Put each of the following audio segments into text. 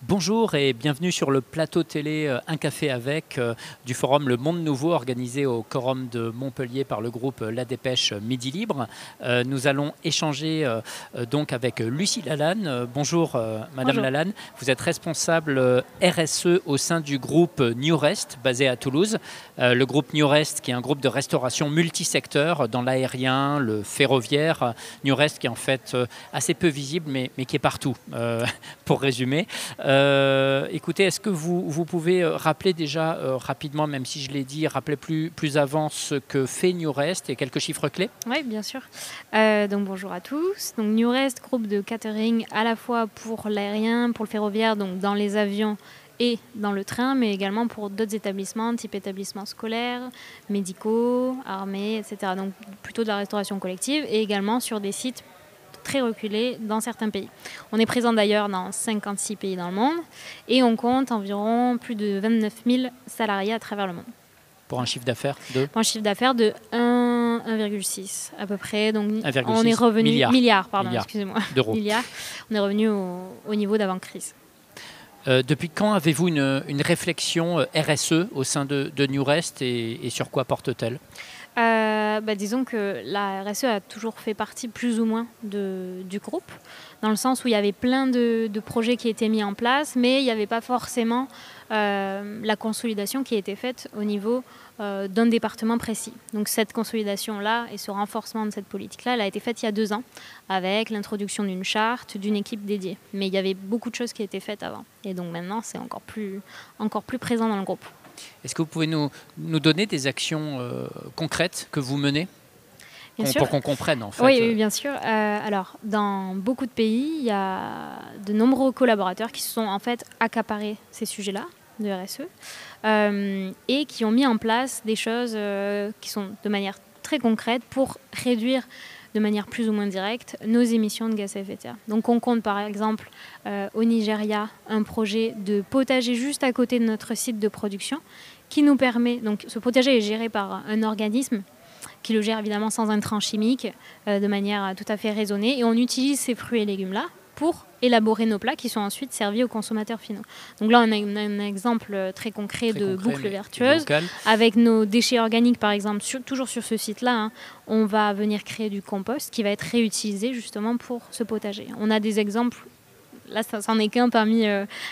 Bonjour et bienvenue sur le plateau télé Un café avec du forum Le Monde Nouveau organisé au Quorum de Montpellier par le groupe La Dépêche Midi Libre. Nous allons échanger donc avec Lucie Lalanne. Bonjour Madame Bonjour. Lalanne, vous êtes responsable RSE au sein du groupe New Rest basé à Toulouse. Le groupe New Rest qui est un groupe de restauration multisecteur dans l'aérien, le ferroviaire. New Rest qui est en fait assez peu visible mais qui est partout pour résumer. Écoutez, est-ce que vous pouvez rappeler déjà rapidement, même si je l'ai dit, rappeler plus avant ce que fait New Rest et quelques chiffres clés? Oui, bien sûr. Donc bonjour à tous. Donc New Rest, groupe de catering à la fois pour l'aérien, pour le ferroviaire, donc dans les avions et dans le train, mais également pour d'autres établissements, type établissements scolaires, médicaux, armées, etc. Donc plutôt de la restauration collective et également sur des sites très reculés dans certains pays. On est présent d'ailleurs dans 56 pays dans le monde et on compte environ plus de 29 000 salariés à travers le monde. Pour un chiffre d'affaires de Pour un chiffre d'affaires de 1,6 à peu près. Donc on 1,6 est revenu milliard excusez-moi. d'euros. Milliard. On est revenu au niveau d'avant-crise. Depuis quand avez-vous une réflexion RSE au sein de New Rest et sur quoi porte-t-elle? Disons que la RSE a toujours fait partie plus ou moins du groupe, dans le sens où il y avait plein de projets qui étaient mis en place, mais il n'y avait pas forcément la consolidation qui était faite au niveau d'un département précis. Donc cette consolidation-là et ce renforcement de cette politique-là, elle a été faite il y a 2 ans, avec l'introduction d'une charte, d'une équipe dédiée. Mais il y avait beaucoup de choses qui étaient faites avant. Et donc maintenant, c'est encore plus présent dans le groupe. Est-ce que vous pouvez nous donner des actions concrètes que vous menez pour qu'on comprenne en fait? Oui, bien sûr. Alors, dans beaucoup de pays, il y a de nombreux collaborateurs qui se sont en fait accaparés ces sujets-là de RSE et qui ont mis en place des choses qui sont de manière très concrète pour réduire de manière plus ou moins directe nos émissions de gaz à effet de serre. Donc on compte par exemple au Nigeria un projet de potager juste à côté de notre site de production qui nous permet, donc ce potager est géré par un organisme qui le gère évidemment sans intrants chimiques, de manière tout à fait raisonnée, et on utilise ces fruits et légumes-là pour élaborer nos plats qui sont ensuite servis aux consommateurs finaux. Donc là, on a un exemple très concret de boucle vertueuse. Avec nos déchets organiques, par exemple, toujours sur ce site-là, on va venir créer du compost qui va être réutilisé justement pour ce potager. On a des exemples. Là, ça n'en est qu'un parmi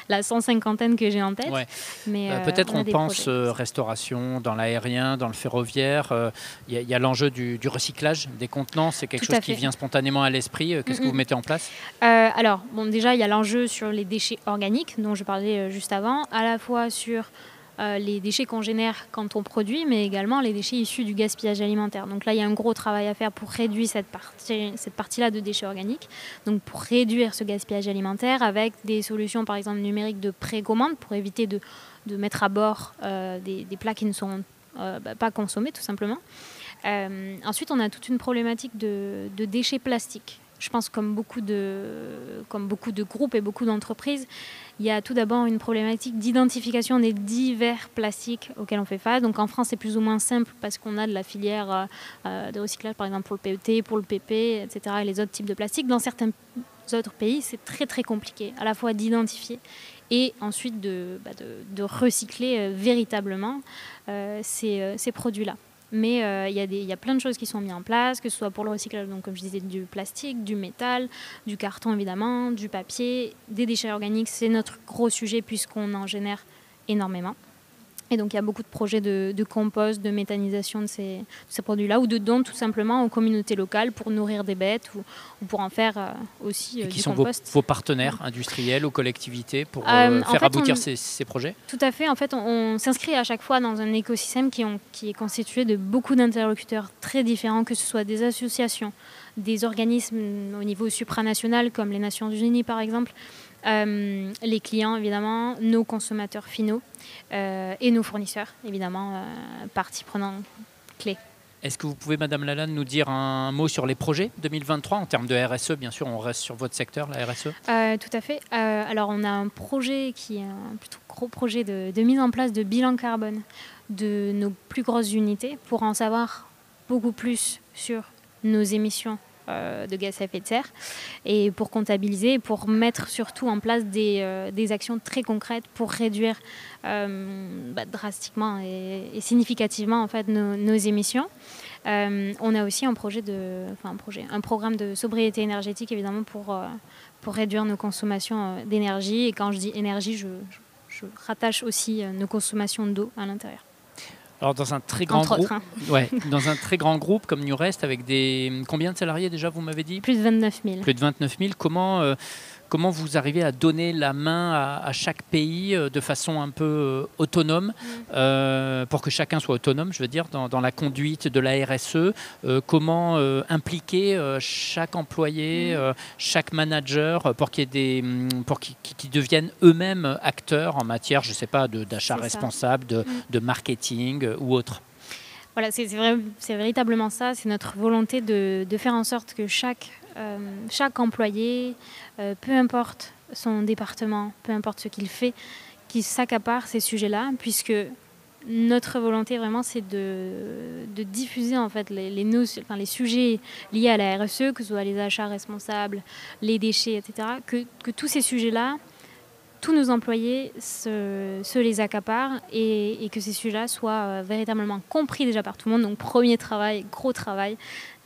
la 150aine que j'ai en tête. Ouais. Mais peut-être on pense restauration dans l'aérien, dans le ferroviaire. Il y a l'enjeu du recyclage des contenants. C'est quelque chose qui vient spontanément à l'esprit. Qu'est-ce que vous mettez en place? Alors, déjà, il y a l'enjeu sur les déchets organiques, dont je parlais juste avant, à la fois sur les déchets qu'on génère quand on produit, mais également les déchets issus du gaspillage alimentaire. Donc là, il y a un gros travail à faire pour réduire cette partie-là de déchets organiques. Donc pour réduire ce gaspillage alimentaire avec des solutions, par exemple, numériques de précommande pour éviter de mettre à bord des plats qui ne sont pas consommés, tout simplement. Ensuite, on a toute une problématique de déchets plastiques. Je pense comme beaucoup de groupes et beaucoup d'entreprises, il y a tout d'abord une problématique d'identification des divers plastiques auxquels on fait face. Donc en France, c'est plus ou moins simple parce qu'on a de la filière de recyclage, par exemple pour le PET, pour le PP, etc. et les autres types de plastiques. Dans certains autres pays, c'est très très compliqué à la fois d'identifier et ensuite de recycler véritablement ces produits-là. Mais il y a plein de choses qui sont mises en place, que ce soit pour le recyclage, donc comme je disais, du plastique, du métal, du carton évidemment, du papier, des déchets organiques. C'est notre gros sujet puisqu'on en génère énormément. Et donc il y a beaucoup de projets de compost, de méthanisation de ces produits-là, ou de dons tout simplement aux communautés locales pour nourrir des bêtes ou pour en faire aussi et qui du sont compost. Vos partenaires industriels ou collectivités pour faire aboutir ces projets? Tout à fait. En fait, on s'inscrit à chaque fois dans un écosystème qui est constitué de beaucoup d'interlocuteurs très différents, que ce soit des associations, des organismes au niveau supranational comme les Nations Unies par exemple, les clients évidemment, nos consommateurs finaux et nos fournisseurs évidemment, partie prenante clé. Est-ce que vous pouvez, Madame Lalanne, nous dire un mot sur les projets 2023 en termes de RSE? Bien sûr, on reste sur votre secteur, la RSE. Tout à fait. Alors, on a un projet qui est un plutôt gros projet de mise en place de bilan carbone de nos plus grosses unités pour en savoir beaucoup plus sur nos émissions de gaz à effet de serre, et pour comptabiliser, pour mettre surtout en place des actions très concrètes pour réduire drastiquement et significativement en fait, nos émissions. On a aussi un programme de sobriété énergétique évidemment pour réduire nos consommations d'énergie. Et quand je dis énergie, je rattache aussi nos consommations d'eau à l'intérieur. Alors dans un très grand groupe, dans un très grand groupe comme Newrest, avec combien de salariés déjà, vous m'avez dit? Plus de 29 000. Plus de 29 000. Comment vous arrivez à donner la main à chaque pays de façon un peu autonome, pour que chacun soit autonome, je veux dire, dans la conduite de la RSE? Comment impliquer chaque employé, chaque manager pour qu'ils deviennent eux-mêmes acteurs en matière, je ne sais pas, d'achat responsable, de marketing ou autre? Voilà, c'est véritablement ça. C'est notre volonté de faire en sorte que chaque employé, peu importe son département, peu importe ce qu'il fait, qu'il s'accapare ces sujets-là, puisque notre volonté vraiment c'est de diffuser en fait les sujets liés à la RSE, que ce soit les achats responsables, les déchets, etc. Que tous ces sujets-là, tous nos employés se les accaparent et que ces sujets-là soient véritablement compris déjà par tout le monde. Donc premier travail, gros travail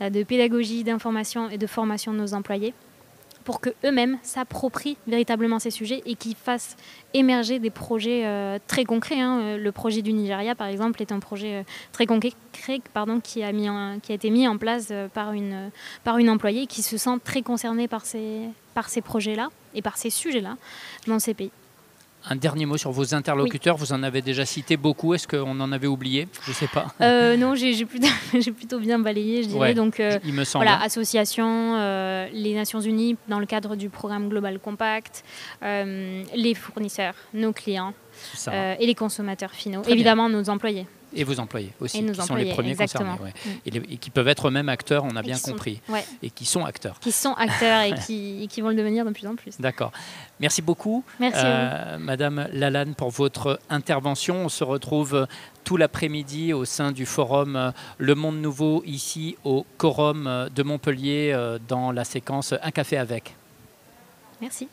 de pédagogie, d'information et de formation de nos employés pour qu'eux-mêmes s'approprient véritablement ces sujets et qu'ils fassent émerger des projets très concrets. Le projet du Nigeria, par exemple, est un projet très concret qui a été mis en place par une employée qui se sent très concernée par ces projets-là et par ces sujets-là dans ces pays. Un dernier mot sur vos interlocuteurs, vous en avez déjà cité beaucoup, est-ce qu'on en avait oublié? Je ne sais pas. Non, j'ai plutôt bien balayé, je dirais. Ouais, donc, il me semble. Voilà, associations, les Nations Unies dans le cadre du programme Global Compact, les fournisseurs, nos clients et les consommateurs finaux, évidemment nos employés. Et vos employés aussi, qui sont les premiers concernés. Et qui peuvent être eux-mêmes acteurs, on a bien compris. Et qui sont acteurs. Qui sont acteurs et qui vont le devenir de plus en plus. D'accord. Merci beaucoup, Madame Lalanne, pour votre intervention. On se retrouve tout l'après-midi au sein du forum Le Monde Nouveau, ici au Quorum de Montpellier, dans la séquence Un café avec. Merci.